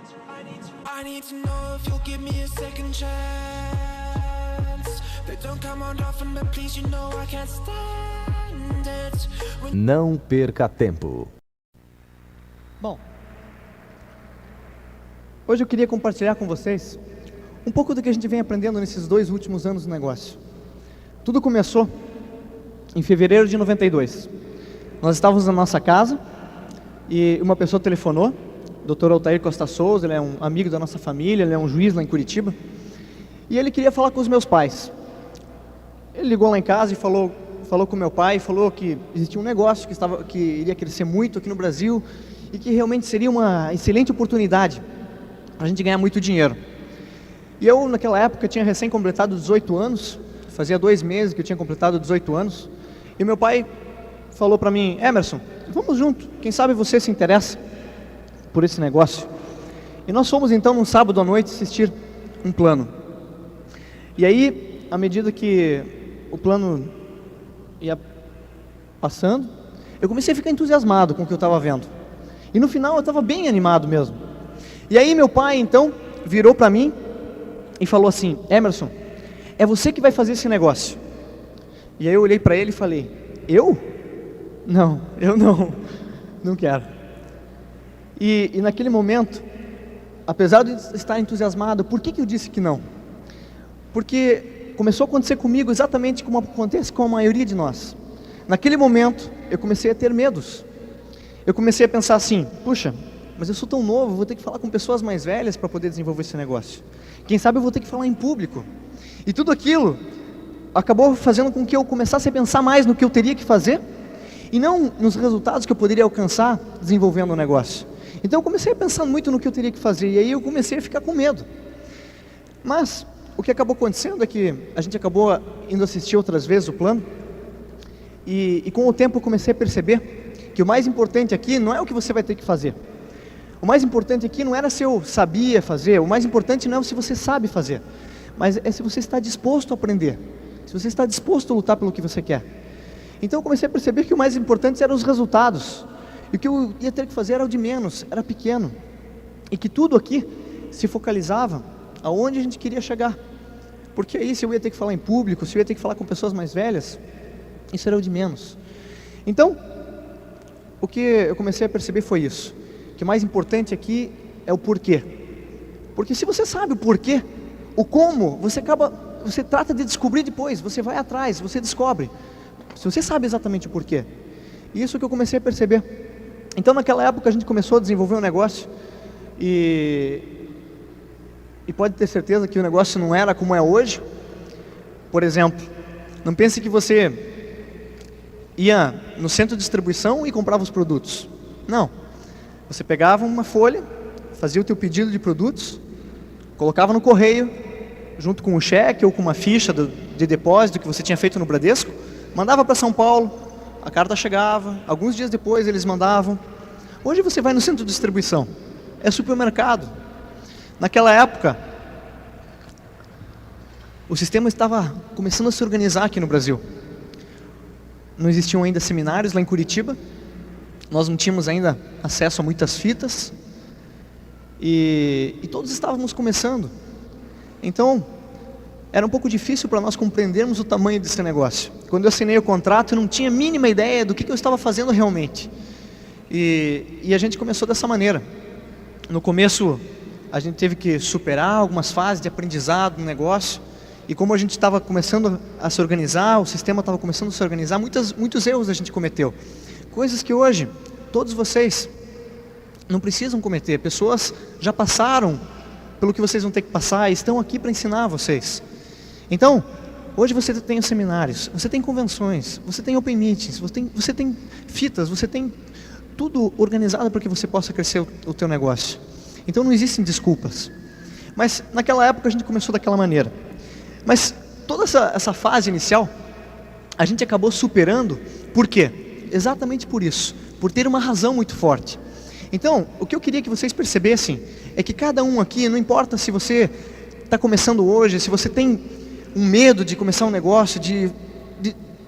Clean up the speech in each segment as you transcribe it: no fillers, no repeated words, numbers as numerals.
I need to know if you'll give me a second chance. They don't come around often, but please, you know I can't stand it. Não perca tempo. Bom, hoje eu queria compartilhar com vocês um pouco do que a gente vem aprendendo nesses 2 últimos anos do negócio. Tudo começou em fevereiro de 92. Nós estávamos na nossa casa e uma pessoa telefonou, o Dr. Altair Costa Souza, ele é um amigo da nossa família, ele é um juiz lá em Curitiba, e ele queria falar com os meus pais. Ele ligou lá em casa e falou com meu pai, falou que existia um negócio que iria crescer muito aqui no Brasil e que realmente seria uma excelente oportunidade para a gente ganhar muito dinheiro. E eu, naquela época, tinha recém completado 18 anos, fazia 2 meses que eu tinha completado 18 anos, e meu pai falou para mim: Emerson, vamos junto, quem sabe você se interessa por esse negócio. E nós fomos então num sábado à noite assistir um plano. E aí, à medida que o plano ia passando, eu comecei a ficar entusiasmado com o que eu estava vendo. E no final eu estava bem animado mesmo. E aí meu pai então virou para mim e falou assim: Emerson, é você que vai fazer esse negócio. E aí eu olhei para ele e falei: eu? Não, eu não quero. E naquele momento, apesar de estar entusiasmado, por que eu disse que não? Porque começou a acontecer comigo exatamente como acontece com a maioria de nós. Naquele momento, eu comecei a ter medos. Eu comecei a pensar assim: puxa, mas eu sou tão novo, vou ter que falar com pessoas mais velhas para poder desenvolver esse negócio. Quem sabe eu vou ter que falar em público. E tudo aquilo acabou fazendo com que eu começasse a pensar mais no que eu teria que fazer e não nos resultados que eu poderia alcançar desenvolvendo o negócio. Então eu comecei a pensar muito no que eu teria que fazer, e aí eu comecei a ficar com medo. Mas o que acabou acontecendo é que a gente acabou indo assistir outras vezes o plano, e com o tempo eu comecei a perceber que o mais importante aqui não é o que você vai ter que fazer. O mais importante aqui não era se eu sabia fazer, o mais importante não é se você sabe fazer, mas é se você está disposto a aprender, se você está disposto a lutar pelo que você quer. Então eu comecei a perceber que o mais importante eram os resultados, e o que eu ia ter que fazer era o de menos, era pequeno, e que tudo aqui se focalizava aonde a gente queria chegar. Porque aí, se eu ia ter que falar em público, se eu ia ter que falar com pessoas mais velhas, isso era o de menos. Então, o que eu comecei a perceber foi isso, que o mais importante aqui é o porquê. Porque se você sabe o porquê, o como, você trata de descobrir depois, você vai atrás, você descobre. Se você sabe exatamente o porquê. Isso que eu comecei a perceber. Então naquela época a gente começou a desenvolver um negócio e pode ter certeza que o negócio não era como é hoje. Por exemplo, não pense que você ia no centro de distribuição e comprava os produtos. Não. Você pegava uma folha, fazia o teu pedido de produtos, colocava no correio, junto com um cheque ou com uma ficha de depósito que você tinha feito no Bradesco, mandava para São Paulo, a carta chegava, alguns dias depois eles mandavam. Hoje você vai no centro de distribuição, é supermercado. Naquela época, o sistema estava começando a se organizar aqui no Brasil. Não existiam ainda seminários lá em Curitiba, nós não tínhamos ainda acesso a muitas fitas, e todos estávamos começando. Então, era um pouco difícil para nós compreendermos o tamanho desse negócio. Quando eu assinei o contrato, eu não tinha a mínima ideia do que eu estava fazendo realmente. E a gente começou dessa maneira. No começo, a gente teve que superar algumas fases de aprendizado no negócio. E como a gente estava começando a se organizar, o sistema estava começando a se organizar, muitos erros a gente cometeu. Coisas que hoje, todos vocês não precisam cometer. Pessoas já passaram pelo que vocês vão ter que passar e estão aqui para ensinar vocês. Então, hoje você tem os seminários, você tem convenções, você tem open meetings, você tem fitas, você tem tudo organizado para que você possa crescer o teu negócio. Então não existem desculpas. Mas naquela época a gente começou daquela maneira. Mas toda essa fase inicial, a gente acabou superando. Por quê? Exatamente por isso, por ter uma razão muito forte. Então, o que eu queria que vocês percebessem é que cada um aqui, não importa se você está começando hoje, se você tem um medo de começar um negócio, de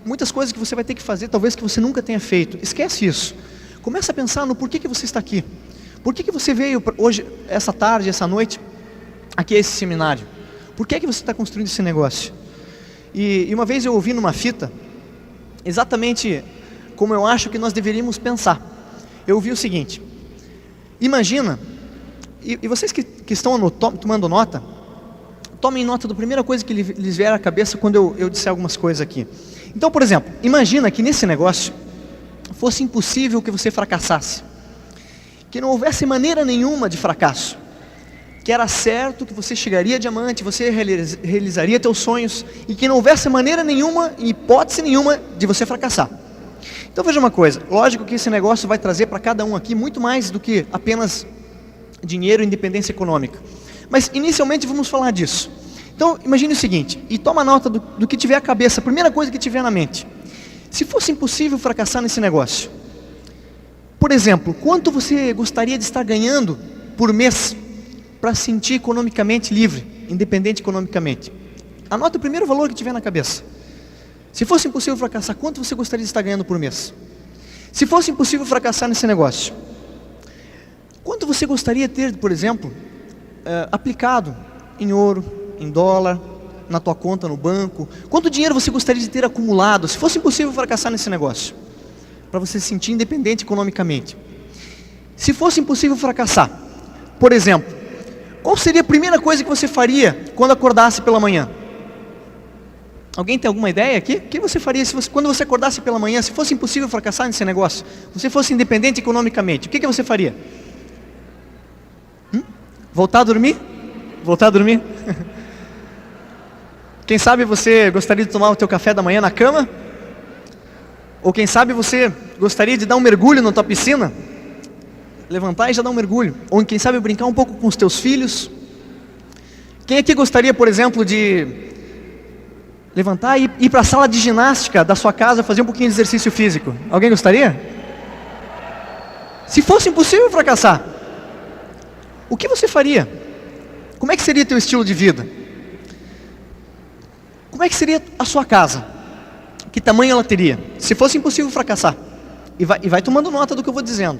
muitas coisas que você vai ter que fazer, talvez que você nunca tenha feito, esquece isso. Começa a pensar no porquê que você está aqui. Por que você veio hoje, essa tarde, essa noite, aqui a esse seminário? Por que você está construindo esse negócio? E uma vez eu ouvi numa fita, exatamente como eu acho que nós deveríamos pensar. Eu ouvi o seguinte: imagina, e vocês que estão tomando nota, tomem nota da primeira coisa que lhes vier à cabeça quando eu disser algumas coisas aqui. Então, por exemplo, imagina que nesse negócio fosse impossível que você fracassasse, que não houvesse maneira nenhuma de fracasso, que era certo que você chegaria a diamante, você realizaria teus sonhos, e que não houvesse maneira nenhuma, hipótese nenhuma, de você fracassar. Então veja uma coisa, lógico que esse negócio vai trazer para cada um aqui muito mais do que apenas dinheiro e independência econômica. Mas inicialmente vamos falar disso. Então imagine o seguinte, e toma nota do que tiver à cabeça, a primeira coisa que tiver na mente. Se fosse impossível fracassar nesse negócio, por exemplo, quanto você gostaria de estar ganhando por mês para se sentir economicamente livre, independente economicamente? Anota o primeiro valor que tiver na cabeça. Se fosse impossível fracassar, quanto você gostaria de estar ganhando por mês? Se fosse impossível fracassar nesse negócio, quanto você gostaria de ter, por exemplo, aplicado em ouro, em dólar, na tua conta no banco? Quanto dinheiro você gostaria de ter acumulado, se fosse impossível fracassar nesse negócio, para você se sentir independente economicamente? Se fosse impossível fracassar, por exemplo, qual seria a primeira coisa que você faria quando acordasse pela manhã? Alguém tem alguma ideia aqui? O que você faria quando você acordasse pela manhã, se fosse impossível fracassar nesse negócio, você fosse independente economicamente, o que você faria? Voltar a dormir? Voltar a dormir? Quem sabe você gostaria de tomar o teu café da manhã na cama? Ou quem sabe você gostaria de dar um mergulho na tua piscina? Levantar e já dar um mergulho. Ou quem sabe brincar um pouco com os teus filhos? Quem aqui gostaria, por exemplo, de levantar e ir para a sala de ginástica da sua casa, fazer um pouquinho de exercício físico? Alguém gostaria? Se fosse impossível fracassar, o que você faria? Como é que seria teu estilo de vida? Como é que seria a sua casa? Que tamanho ela teria? Se fosse impossível fracassar. E vai tomando nota do que eu vou dizendo.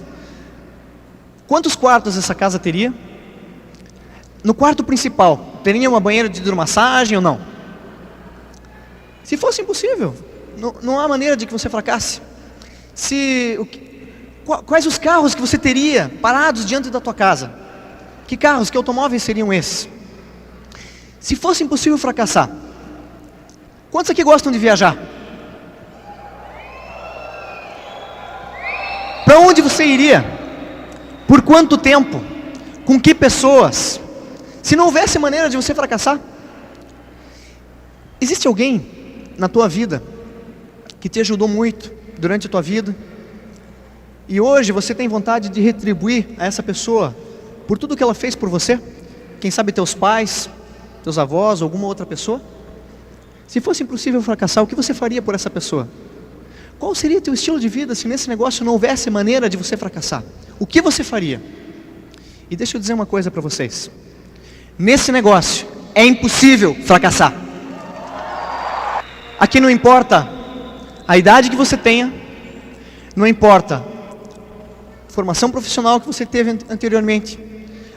Quantos quartos essa casa teria? No quarto principal, teria uma banheira de hidromassagem ou não? Se fosse impossível, não há maneira de que você fracasse. Quais os carros que você teria parados diante da tua casa? Que carros, que automóveis seriam esses? Se fosse impossível fracassar, quantos aqui gostam de viajar? Para onde você iria? Por quanto tempo? Com que pessoas? Se não houvesse maneira de você fracassar, existe alguém na tua vida que te ajudou muito durante a tua vida e hoje você tem vontade de retribuir a essa pessoa por tudo que ela fez por você? Quem sabe teus pais, teus avós, alguma outra pessoa? Se fosse impossível fracassar, o que você faria por essa pessoa? Qual seria teu estilo de vida se nesse negócio não houvesse maneira de você fracassar? O que você faria? E deixa eu dizer uma coisa para vocês. Nesse negócio é impossível fracassar. Aqui não importa a idade que você tenha, não importa a formação profissional que você teve anteriormente,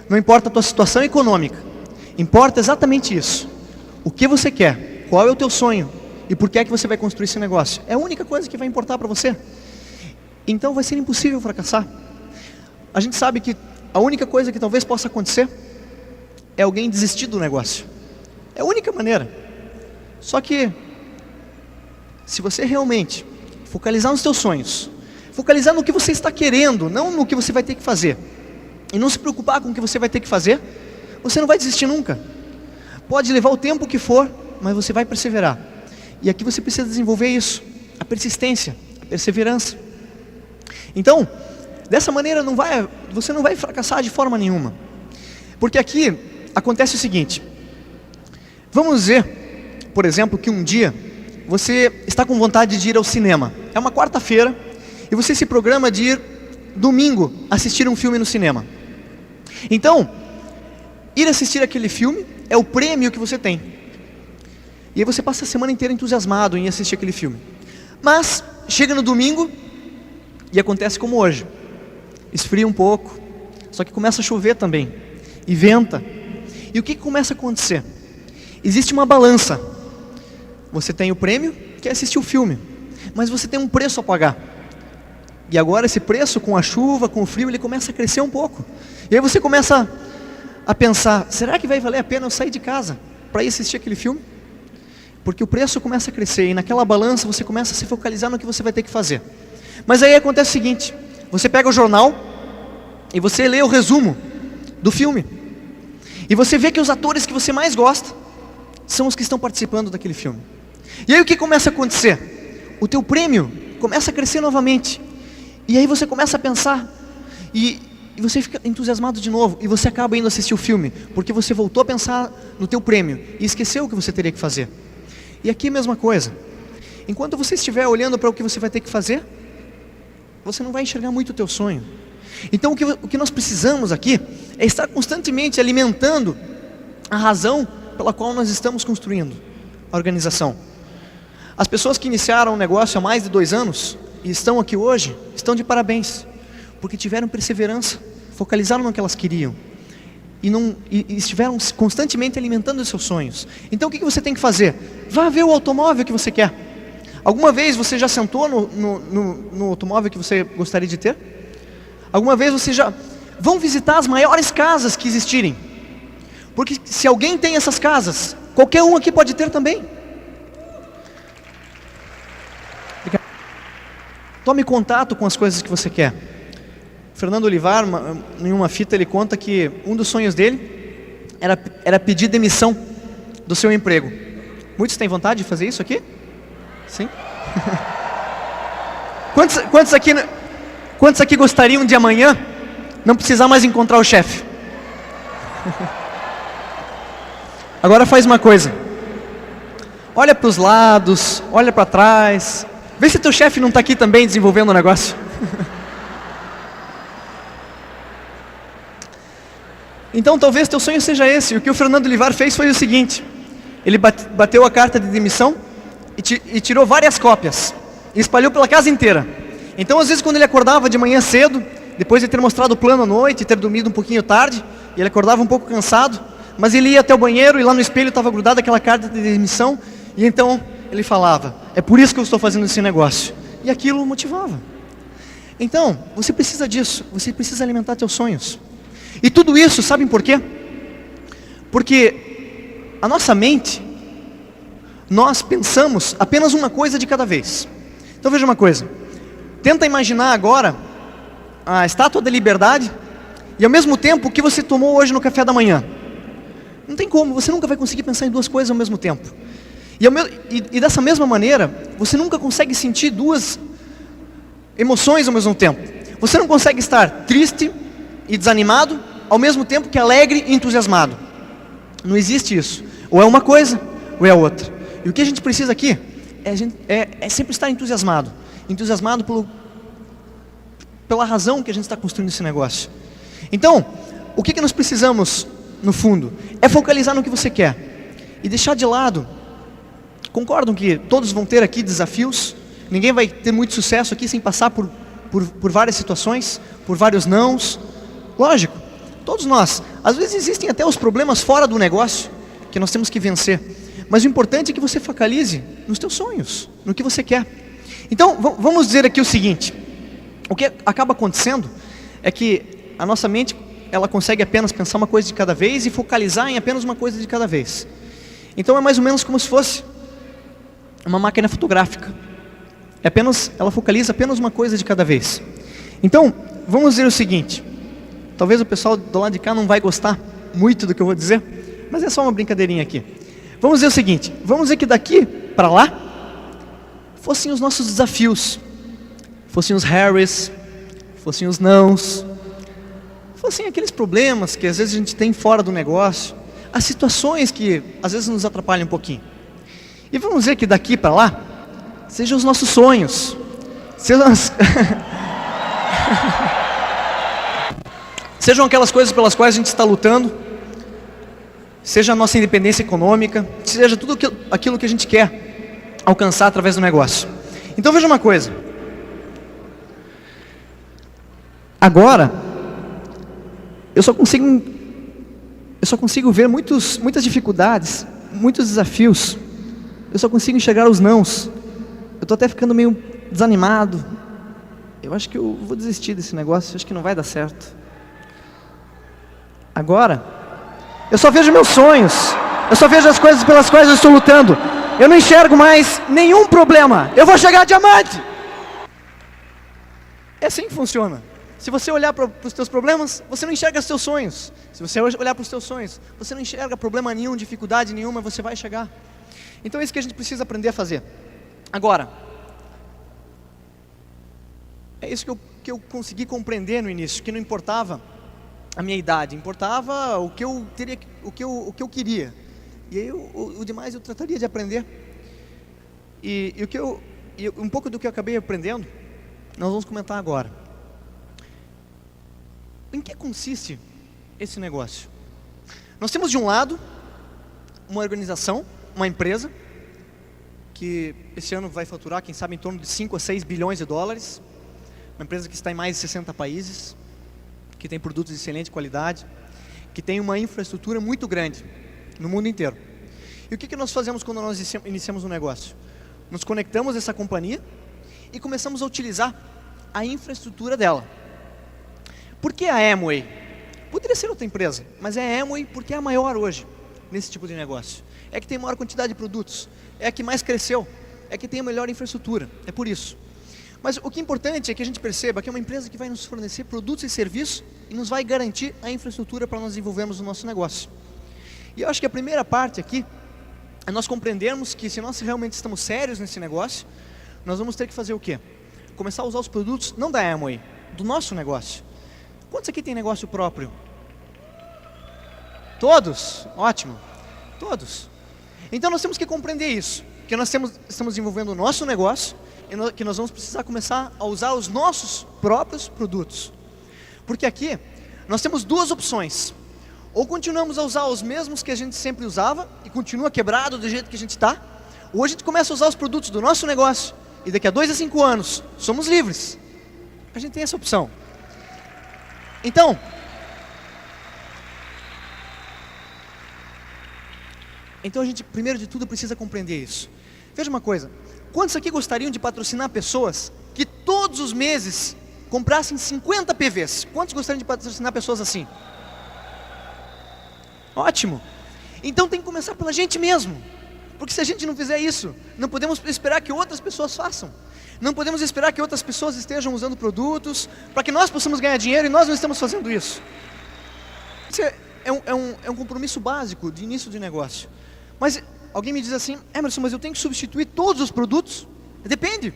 não importa a tua situação econômica, importa exatamente isso. O que você quer? Qual é o teu sonho? E por que é que você vai construir esse negócio? É a única coisa que vai importar para você. Então vai ser impossível fracassar. A gente sabe que a única coisa que talvez possa acontecer é alguém desistir do negócio. É a única maneira. Só que se você realmente focalizar nos teus sonhos, focalizar no que você está querendo, não no que você vai ter que fazer, e não se preocupar com o que você vai ter que fazer, você não vai desistir nunca. Pode levar o tempo que for, mas você vai perseverar. E aqui você precisa desenvolver isso, a persistência, a perseverança. Então, dessa maneira você não vai fracassar de forma nenhuma. Porque aqui acontece o seguinte. Vamos dizer, por exemplo, que um dia você está com vontade de ir ao cinema. É uma quarta-feira e você se programa de ir domingo assistir um filme no cinema. Então, ir assistir aquele filme é o prêmio que você tem. E aí você passa a semana inteira entusiasmado em assistir aquele filme. Mas chega no domingo e acontece como hoje. Esfria um pouco, Só que começa a chover também, e venta. E o que começa a acontecer? Existe uma balança. Você tem o prêmio, que é assistir o filme, mas você tem um preço a pagar. E agora esse preço, com a chuva, com o frio, ele começa a crescer um pouco. E aí você começa a pensar, será que vai valer a pena eu sair de casa para ir assistir aquele filme? Porque o preço começa a crescer, e naquela balança você começa a se focalizar no que você vai ter que fazer. Mas aí acontece o seguinte, você pega o jornal, e você lê o resumo do filme. E você vê que os atores que você mais gosta, são os que estão participando daquele filme. E aí o que começa a acontecer? O teu prêmio começa a crescer novamente. E aí você começa a pensar, e você fica entusiasmado de novo, e você acaba indo assistir o filme, porque você voltou a pensar no teu prêmio, e esqueceu o que você teria que fazer. E aqui a mesma coisa. Enquanto você estiver olhando para o que você vai ter que fazer, você não vai enxergar muito o teu sonho. Então o que nós precisamos aqui, é estar constantemente alimentando a razão pela qual nós estamos construindo a organização. As pessoas que iniciaram o negócio há mais de 2 anos, e estão aqui hoje, estão de parabéns, porque tiveram perseverança, focalizaram no que elas queriam, e estiveram constantemente alimentando os seus sonhos. Então o que você tem que fazer? Vá ver o automóvel que você quer. Alguma vez você já sentou no automóvel que você gostaria de ter? Alguma vez você já... Vão visitar as maiores casas que existirem, porque se alguém tem essas casas, qualquer um aqui pode ter também. Tome contato com as coisas que você quer. Fernando Olivar, em uma fita, ele conta que um dos sonhos dele era pedir demissão do seu emprego. Muitos têm vontade de fazer isso aqui? Sim? Quantos aqui gostariam de amanhã não precisar mais encontrar o chefe? Agora faz uma coisa. Olha para os lados, olha para trás. Vê se teu chefe não está aqui também desenvolvendo o negócio. Então talvez teu sonho seja esse. O que o Fernando Olivar fez foi o seguinte. Ele bateu a carta de demissão e tirou várias cópias. E espalhou pela casa inteira. Então às vezes quando ele acordava de manhã cedo, depois de ter mostrado o plano à noite e ter dormido um pouquinho tarde, e ele acordava um pouco cansado, mas ele ia até o banheiro e lá no espelho estava grudada aquela carta de demissão. E então ele falava, é por isso que eu estou fazendo esse negócio. E aquilo o motivava. Então, você precisa disso, você precisa alimentar teus sonhos. E tudo isso, sabem por quê? Porque a nossa mente, nós pensamos apenas uma coisa de cada vez. Então veja uma coisa, tenta imaginar agora a Estátua da Liberdade e ao mesmo tempo o que você tomou hoje no café da manhã. Não tem como, você nunca vai conseguir pensar em 2 coisas ao mesmo tempo. E dessa mesma maneira, você nunca consegue sentir 2 emoções ao mesmo tempo. Você não consegue estar triste e desanimado, ao mesmo tempo que alegre e entusiasmado. Não existe isso. Ou é uma coisa, ou é outra. E o que a gente precisa aqui, é sempre estar entusiasmado. Entusiasmado pela razão que a gente está construindo esse negócio. Então, o que nós precisamos, no fundo, é focalizar no que você quer. E deixar de lado... Concordam que todos vão ter aqui desafios? Ninguém vai ter muito sucesso aqui sem passar por várias situações, por vários nãos. Lógico, todos nós. Às vezes existem até os problemas fora do negócio que nós temos que vencer. Mas o importante é que você focalize nos teus sonhos, no que você quer. Então, vamos dizer aqui o seguinte. O que acaba acontecendo é que a nossa mente, ela consegue apenas pensar uma coisa de cada vez e focalizar em apenas uma coisa de cada vez. Então é mais ou menos como se fosse uma máquina fotográfica. Ela focaliza apenas uma coisa de cada vez. Então, vamos dizer o seguinte. Talvez o pessoal do lado de cá não vai gostar muito do que eu vou dizer, mas é só uma brincadeirinha aqui. Vamos dizer o seguinte. Vamos dizer que daqui para lá fossem os nossos desafios. Fossem os Harrys, fossem os nãos, fossem aqueles problemas que às vezes a gente tem fora do negócio, as situações que às vezes nos atrapalham um pouquinho. E vamos dizer que daqui para lá, sejam os nossos sonhos, sejam aquelas coisas pelas quais a gente está lutando, seja a nossa independência econômica, seja tudo aquilo que a gente quer alcançar através do negócio. Então veja uma coisa, agora, eu só consigo ver muitas dificuldades, muitos desafios. Eu só consigo enxergar os nãos. Eu estou até ficando meio desanimado. Eu acho que eu vou desistir desse negócio, acho que não vai dar certo. Agora, eu só vejo meus sonhos, eu só vejo as coisas pelas quais eu estou lutando. Eu não enxergo mais nenhum problema. Eu vou chegar a diamante. É assim que funciona. Se você olhar para os teus problemas, você não enxerga os teus sonhos. Se você olhar para os teus sonhos, você não enxerga problema nenhum, dificuldade nenhuma, você vai chegar. Então é isso que a gente precisa aprender a fazer. Agora, é isso que eu consegui compreender no início, que não importava a minha idade, importava o que eu teria, o que eu queria. E aí o demais eu trataria de aprender. E um pouco do que eu acabei aprendendo, nós vamos comentar agora. Em que consiste esse negócio? Nós temos de um lado uma organização, uma empresa, que esse ano vai faturar, quem sabe, em torno de 5 a 6 bilhões de dólares. Uma empresa que está em mais de 60 países, que tem produtos de excelente qualidade, que tem uma infraestrutura muito grande no mundo inteiro. E o que nós fazemos quando nós iniciamos um negócio? Nos conectamos a essa companhia e começamos a utilizar a infraestrutura dela. Por que a Amway? Poderia ser outra empresa, mas é a Amway porque é a maior hoje nesse tipo de negócio. É que tem maior quantidade de produtos, é a que mais cresceu, é que tem a melhor infraestrutura, é por isso. Mas o que é importante é que a gente perceba que é uma empresa que vai nos fornecer produtos e serviços e nos vai garantir a infraestrutura para nós desenvolvermos o nosso negócio. E eu acho que a primeira parte aqui é nós compreendermos que se nós realmente estamos sérios nesse negócio, nós vamos ter que fazer o quê? Começar a usar os produtos, não da Amway, do nosso negócio. Quantos aqui tem negócio próprio? Todos? Ótimo. Todos. Então nós temos que compreender isso, que nós estamos desenvolvendo o nosso negócio, e que nós vamos precisar começar a usar os nossos próprios produtos. Porque aqui nós temos duas opções. Ou continuamos a usar os mesmos que a gente sempre usava e continua quebrado do jeito que a gente está, ou a gente começa a usar os produtos do nosso negócio e daqui a 2 a 5 anos somos livres. A gente tem essa opção. Então, a gente, primeiro de tudo, precisa compreender isso. Veja uma coisa, quantos aqui gostariam de patrocinar pessoas que todos os meses comprassem 50 PVs? Quantos gostariam de patrocinar pessoas assim? Ótimo. Então tem que começar pela gente mesmo. Porque se a gente não fizer isso, não podemos esperar que outras pessoas façam. Não podemos esperar que outras pessoas estejam usando produtos para que nós possamos ganhar dinheiro e nós não estamos fazendo isso. Isso é um compromisso básico de início de negócio. Mas alguém me diz assim, Emerson, mas eu tenho que substituir todos os produtos? Depende.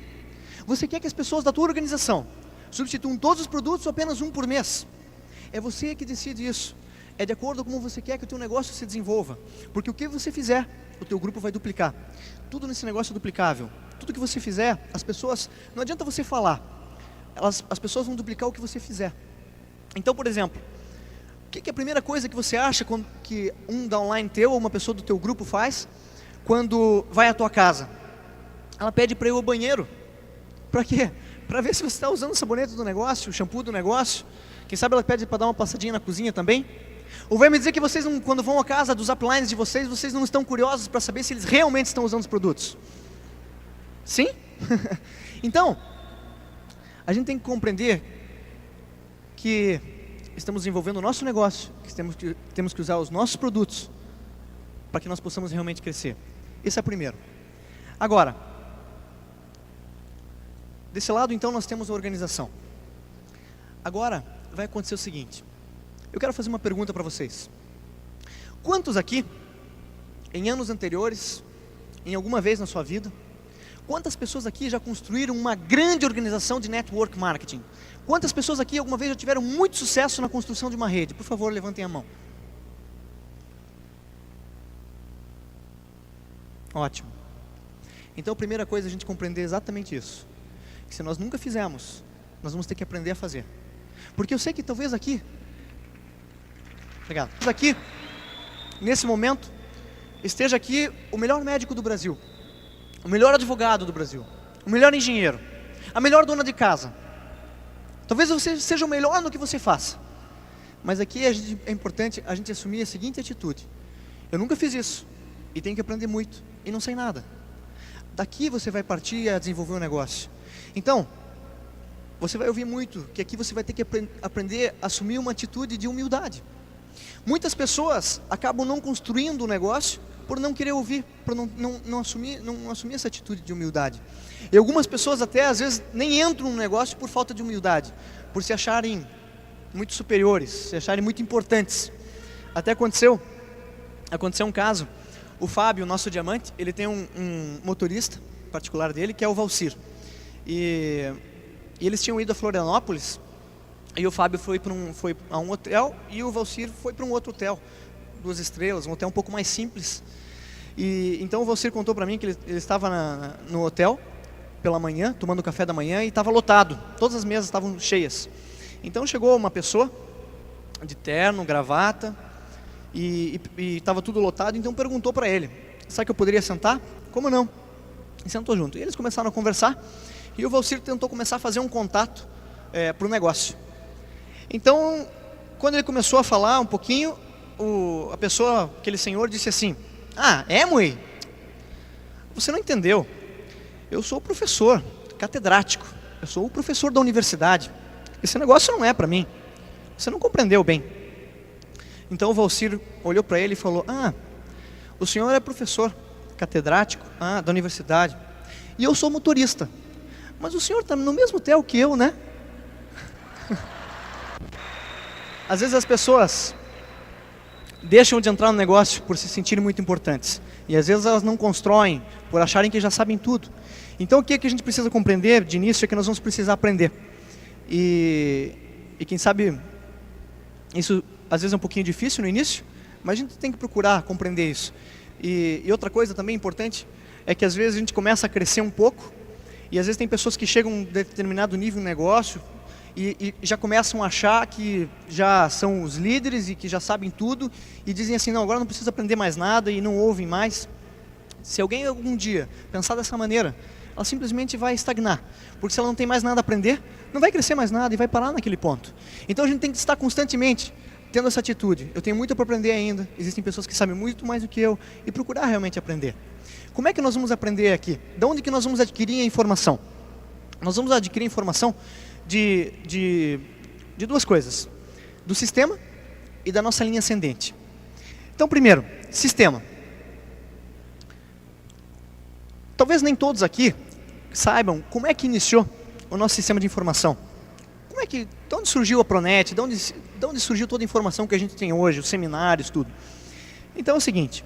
Você quer que as pessoas da tua organização substituam todos os produtos ou apenas um por mês? É você que decide isso. É de acordo com como você quer que o teu negócio se desenvolva. Porque o que você fizer, o teu grupo vai duplicar. Tudo nesse negócio é duplicável. Tudo que você fizer, as pessoas, não adianta você falar, as pessoas vão duplicar o que você fizer. Então, por exemplo, o que é a primeira coisa que você acha que um downline teu ou uma pessoa do teu grupo faz quando vai à tua casa? Ela pede para ir ao banheiro. Para quê? Para ver se você está usando o sabonete do negócio, o shampoo do negócio. Quem sabe ela pede para dar uma passadinha na cozinha também. Ou vai me dizer que vocês, quando vão à casa dos uplines de vocês não estão curiosos para saber se eles realmente estão usando os produtos? Sim? Então, a gente tem que compreender que estamos desenvolvendo o nosso negócio, que temos que usar os nossos produtos para que nós possamos realmente crescer. Esse é o primeiro. Agora, desse lado então nós temos a organização. Agora vai acontecer o seguinte. Eu quero fazer uma pergunta para vocês. Quantos aqui, em anos anteriores, em alguma vez na sua vida, quantas pessoas aqui já construíram uma grande organização de network marketing? Quantas pessoas aqui alguma vez já tiveram muito sucesso na construção de uma rede? Por favor, levantem a mão. Ótimo. Então a primeira coisa é a gente compreender exatamente isso. Que se nós nunca fizermos, nós vamos ter que aprender a fazer. Porque eu sei que talvez aqui, obrigado, aqui, nesse momento, esteja aqui o melhor médico do Brasil, o melhor advogado do Brasil, o melhor engenheiro, a melhor dona de casa. Talvez você seja o melhor no que você faça. Mas aqui é importante a gente assumir a seguinte atitude: eu nunca fiz isso, e tenho que aprender muito, e não sei nada. Daqui você vai partir a desenvolver um negócio. Então, você vai ouvir muito que aqui você vai ter que aprender a assumir uma atitude de humildade. Muitas pessoas acabam não construindo o negócio por não querer ouvir, por não assumir essa atitude de humildade. E algumas pessoas até às vezes nem entram no negócio por falta de humildade, por se acharem muito superiores, se acharem muito importantes. Até aconteceu um caso. O Fábio, nosso diamante, ele tem um motorista particular dele, que é o Valcir. E eles tinham ido a Florianópolis, e o Fábio foi a um hotel, e o Valcir foi para um outro hotel, 2 estrelas, um hotel um pouco mais simples. E então o Valcir contou para mim que ele estava no hotel pela manhã, tomando café da manhã, e estava lotado, todas as mesas estavam cheias. Então chegou uma pessoa de terno, gravata, e estava tudo lotado, então perguntou para ele: será que eu poderia sentar? Como não? E sentou junto. E eles começaram a conversar, e o Valcir tentou começar a fazer um contato para o negócio. Então, quando ele começou a falar um pouquinho, a pessoa, aquele senhor, disse assim: ah, é, Mui? Você não entendeu. Eu sou o professor catedrático, eu sou o professor da universidade. Esse negócio não é para mim. Você não compreendeu bem. Então o Valcir olhou para ele e falou: ah, o senhor é professor catedrático da universidade, e eu sou motorista. Mas o senhor está no mesmo hotel que eu, né? Às vezes as pessoas deixam de entrar no negócio por se sentirem muito importantes. E às vezes elas não constroem por acharem que já sabem tudo. Então o que a gente precisa compreender de início é que nós vamos precisar aprender. E quem sabe, isso às vezes é um pouquinho difícil no início, mas a gente tem que procurar compreender isso. E outra coisa também importante é que às vezes a gente começa a crescer um pouco, e às vezes tem pessoas que chegam a um determinado nível no negócio e já começam a achar que já são os líderes e que já sabem tudo, e dizem assim: não, agora não preciso aprender mais nada, e não ouvem mais. Se alguém algum dia pensar dessa maneira, ela simplesmente vai estagnar, porque se ela não tem mais nada a aprender, não vai crescer mais nada e vai parar naquele ponto. Então a gente tem que estar constantemente tendo essa atitude: eu tenho muito para aprender ainda, existem pessoas que sabem muito mais do que eu, e procurar realmente aprender. Como é que nós vamos aprender aqui? De onde que nós vamos adquirir a informação? Nós vamos adquirir informação de 2 coisas: do sistema e da nossa linha ascendente. Então, primeiro, sistema. Talvez nem todos aqui saibam como é que iniciou o nosso sistema de informação. De onde surgiu a Pronet, de onde surgiu toda a informação que a gente tem hoje, os seminários, tudo. Então é o seguinte: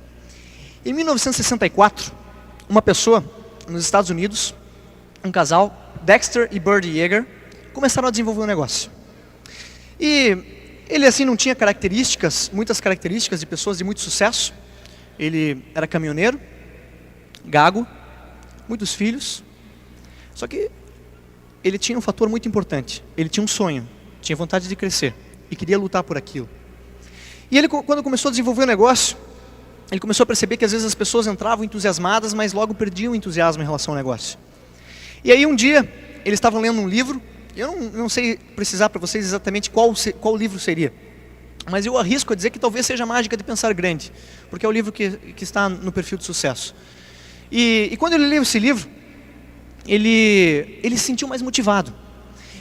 em 1964, uma pessoa nos Estados Unidos, um casal, Dexter e Birdie Yeager, começaram a desenvolver um negócio. E ele assim não tinha muitas características de pessoas de muito sucesso. Ele era caminhoneiro, gago, muitos filhos. Só que ele tinha um fator muito importante: ele tinha um sonho, tinha vontade de crescer e queria lutar por aquilo. E ele, quando começou a desenvolver o negócio, ele começou a perceber que às vezes as pessoas entravam entusiasmadas, mas logo perdiam o entusiasmo em relação ao negócio. E aí um dia, eles estavam lendo um livro. Eu não sei precisar para vocês exatamente qual livro seria, mas eu arrisco a dizer que talvez seja a Mágica de Pensar Grande, porque é o livro que está no perfil de sucesso. E quando ele leu esse livro, ele se sentiu mais motivado.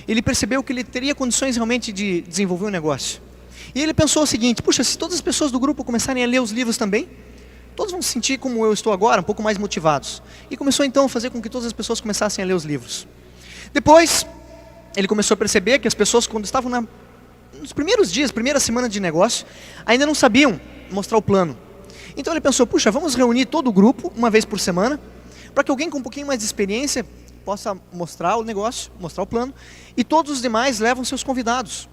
Ele percebeu que ele teria condições realmente de desenvolver um negócio. E ele pensou o seguinte: puxa, se todas as pessoas do grupo começarem a ler os livros também, todos vão se sentir como eu estou agora, um pouco mais motivados. E começou então a fazer com que todas as pessoas começassem a ler os livros. Depois, ele começou a perceber que as pessoas, quando estavam nos primeiros dias, primeira semana de negócio, ainda não sabiam mostrar o plano. Então ele pensou: puxa, vamos reunir todo o grupo uma vez por semana, para que alguém com um pouquinho mais de experiência possa mostrar o negócio, mostrar o plano, e todos os demais levam seus convidados.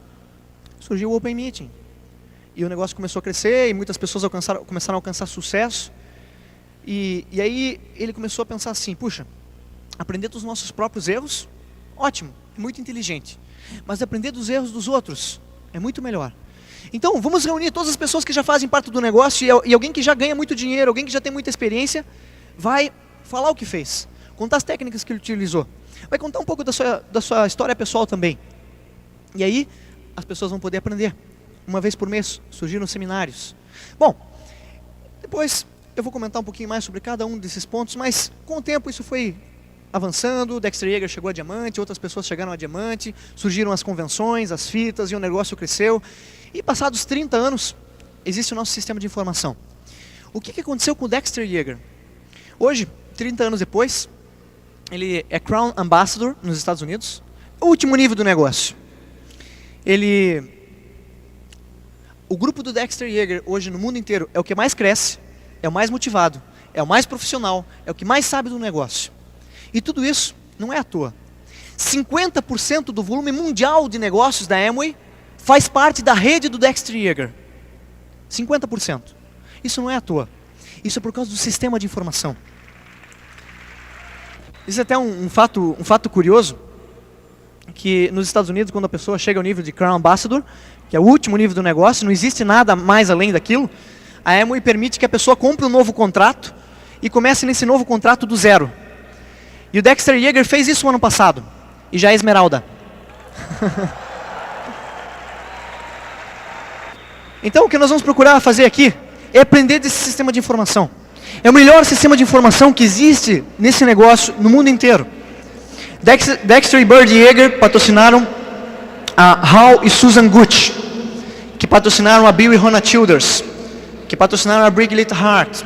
Surgiu o Open Meeting. E o negócio começou a crescer, e muitas pessoas começaram a alcançar sucesso. E aí ele começou a pensar assim: puxa, aprender dos nossos próprios erros, ótimo, muito inteligente. Mas aprender dos erros dos outros é muito melhor. Então vamos reunir todas as pessoas que já fazem parte do negócio, e alguém que já ganha muito dinheiro, alguém que já tem muita experiência, vai falar o que fez, contar as técnicas que ele utilizou, vai contar um pouco da sua história pessoal também. E aí as pessoas vão poder aprender uma vez por mês, surgiram seminários. Bom, depois eu vou comentar um pouquinho mais sobre cada um desses pontos, mas com o tempo isso foi avançando, Dexter Yeager chegou a diamante, outras pessoas chegaram a diamante, surgiram as convenções, as fitas, e o negócio cresceu. E passados 30 anos, existe o nosso sistema de informação. O que aconteceu com o Dexter Yeager? Hoje, 30 anos depois, ele é Crown Ambassador nos Estados Unidos, o último nível do negócio. O grupo do Dexter Yeager hoje no mundo inteiro é o que mais cresce, é o mais motivado, é o mais profissional, é o que mais sabe do negócio. E tudo isso não é à toa. 50% do volume mundial de negócios da Amway faz parte da rede do Dexter Yeager. 50%. Isso não é à toa. Isso é por causa do sistema de informação. Isso é até um fato curioso, que nos Estados Unidos, quando a pessoa chega ao nível de Crown Ambassador, que é o último nível do negócio, não existe nada mais além daquilo, a Amway permite que a pessoa compre um novo contrato e comece nesse novo contrato do zero. E o Dexter Yeager fez isso no ano passado, e já é esmeralda. Então o que nós vamos procurar fazer aqui é aprender desse sistema de informação. É o melhor sistema de informação que existe nesse negócio no mundo inteiro. Dexter e Bird Yeager patrocinaram a Hal e Susan Gooch, que patrocinaram a Bill e Ronna Childers, que patrocinaram a Brig Little Hart,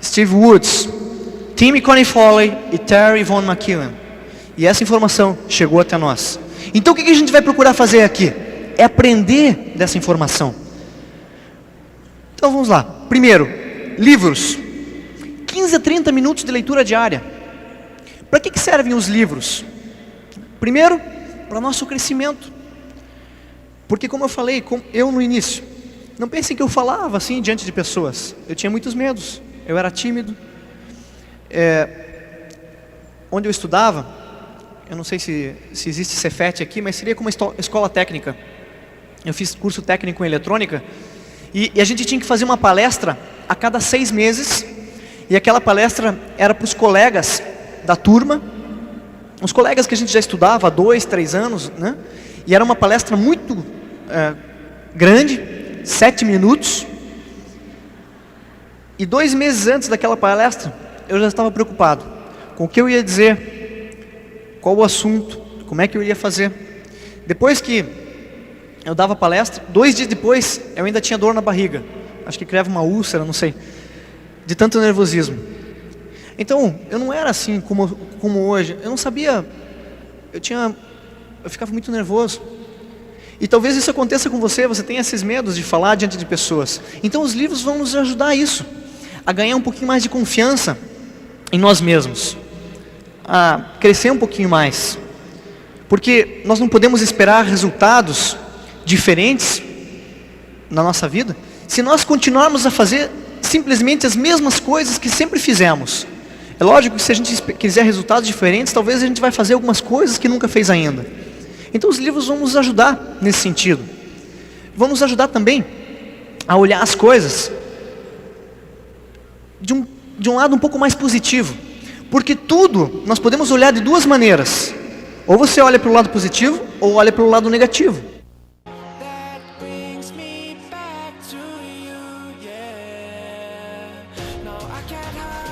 Steve Woods, Tim e Connie Foley e Terry Von McKeown. E essa informação chegou até nós. Então o que a gente vai procurar fazer aqui? É aprender dessa informação. Então vamos lá. Primeiro, livros. 15 a 30 minutos de leitura diária. Para que servem os livros? Primeiro, para o nosso crescimento. Porque como eu falei, eu no início, não pensem que eu falava assim diante de pessoas. Eu tinha muitos medos, eu era tímido. Onde eu estudava, eu não sei se existe Cefet aqui, mas seria como uma escola técnica. Eu fiz curso técnico em eletrônica, e a gente tinha que fazer uma palestra a cada 6 meses, e aquela palestra era para os colegas da turma, os colegas que a gente já estudava há 2, 3 anos, né? E era uma palestra muito grande, 7 minutos, e 2 meses antes daquela palestra, eu já estava preocupado com o que eu ia dizer, qual o assunto, como é que eu iria fazer. Depois que eu dava palestra, 2 dias depois, eu ainda tinha dor na barriga, acho que criava uma úlcera, não sei, de tanto nervosismo. Então, eu não era assim como hoje, eu não sabia, eu ficava muito nervoso. E talvez isso aconteça com você, você tem esses medos de falar diante de pessoas. Então os livros vão nos ajudar a isso, a ganhar um pouquinho mais de confiança em nós mesmos, a crescer um pouquinho mais. Porque nós não podemos esperar resultados diferentes na nossa vida, se nós continuarmos a fazer simplesmente as mesmas coisas que sempre fizemos. É lógico que se a gente quiser resultados diferentes, talvez a gente vai fazer algumas coisas que nunca fez ainda. Então os livros vão nos ajudar nesse sentido. Vão nos ajudar também a olhar as coisas de um lado um pouco mais positivo. Porque tudo nós podemos olhar de 2 maneiras. Ou você olha pelo lado positivo, ou olha pelo lado negativo. that brings me back to you, yeah. No, I can't hide.